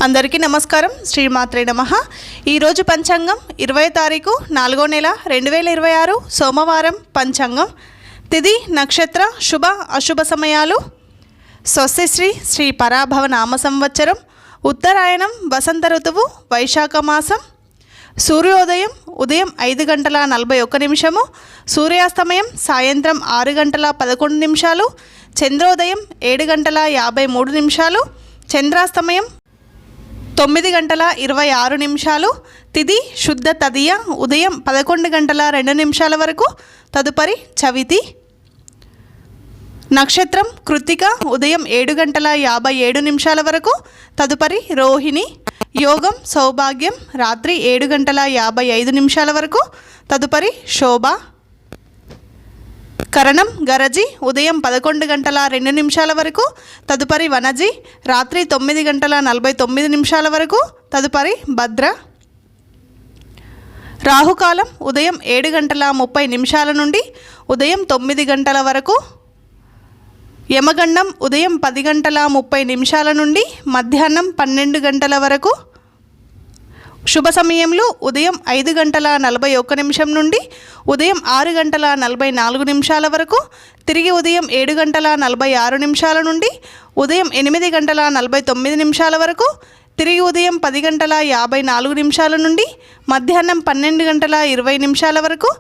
అందరికీ నమస్కారం. శ్రీమాత్రే నమః. ఈరోజు పంచాంగం 20 తారీఖు 4వ నెల 2026 సోమవారం. పంచాంగం తిథి నక్షత్ర శుభ అశుభ సమయాలు. స్వస్తిశ్రీ శ్రీ పరాభవ నామ సంవత్సరం ఉత్తరాయణం వసంత ఋతువు వైశాఖ మాసం. సూర్యోదయం ఉదయం 5 గంటల 41 నిమిషము, సూర్యాస్తమయం సాయంత్రం 6 గంటల 11 నిమిషాలు, చంద్రోదయం 7 గంటల 53 నిమిషాలు, చంద్రాస్తమయం 9 గంటల 26 నిమిషాలు. తిథి శుద్ధ తదియ ఉదయం 11 గంటల 2 నిమిషాల వరకు, తదుపరి చవితి. నక్షత్రం కృత్తిక ఉదయం 7 గంటల 57 నిమిషాల వరకు, తదుపరి రోహిణి. యోగం సౌభాగ్యం రాత్రి 7 గంటల 55 నిమిషాల వరకు, తదుపరి శోభ. కరణం గరజి ఉదయం 11 గంటల 2 నిమిషాల వరకు, తదుపరి వనజి రాత్రి 9 గంటల 49 నిమిషాల వరకు, తదుపరి భద్ర. రాహుకాలం ఉదయం 7 గంటల 30 నిమిషాల నుండి ఉదయం 9 గంటల వరకు. యమగండం ఉదయం 10 గంటల 30 నిమిషాల నుండి మధ్యాహ్నం 12 గంటల వరకు. శుభ సమయంలో ఉదయం 5 గంటల 41 నిమిషం నుండి ఉదయం 6 గంటల 44 నిమిషాల వరకు, తిరిగి ఉదయం 7 గంటల 46 నిమిషాల నుండి ఉదయం 8 గంటల 49 నిమిషాల వరకు, తిరిగి ఉదయం 10 గంటల 54 నిమిషాల నుండి మధ్యాహ్నం 12 గంటల 20 నిమిషాల వరకు,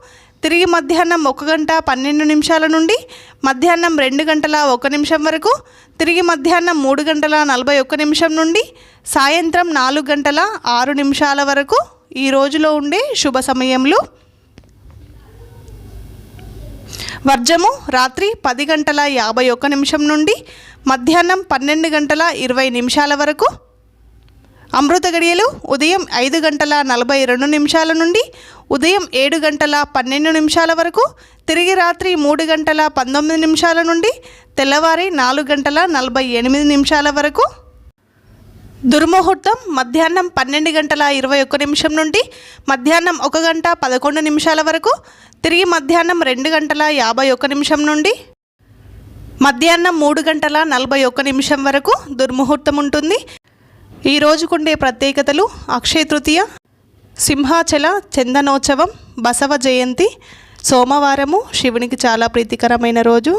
తిరిగి మధ్యాహ్నం 1 గంట 12 నిమిషాల నుండి మధ్యాహ్నం 2 గంటల 1 నిమిషం వరకు, తిరిగి మధ్యాహ్నం 3 గంటల 41 నిమిషం నుండి సాయంత్రం 4 గంటల 6 నిమిషాల వరకు ఈ రోజులో ఉండే శుభ సమయంలో. వర్జము రాత్రి 10 గంటల 51 నిమిషం నుండి మధ్యాహ్నం 12 గంటల 20 నిమిషాల వరకు. అమృత గడియలు ఉదయం 5 గంటల 42 నిమిషాల నుండి ఉదయం 7 గంటల 12 నిమిషాల వరకు, తిరిగి రాత్రి 3 గంటల 19 నిమిషాల నుండి తెల్లవారి 4 గంటల 48 నిమిషాల వరకు. దుర్ముహూర్తం మధ్యాహ్నం 12 గంటల 21 నిమిషం నుండి మధ్యాహ్నం 1 గంట 11 నిమిషాల వరకు, తిరిగి మధ్యాహ్నం 2 గంటల 51 నిమిషం నుండి మధ్యాహ్నం 3 గంటల 41 నిమిషం వరకు దుర్ముహూర్తం ఉంటుంది. ఈ రోజుకుండే ప్రత్యేకతలు: అక్షయ తృతీయ, సింహాచల చందనోత్సవం, బసవ జయంతి, సోమవారము శివునికి చాలా ప్రీతికరమైన రోజు.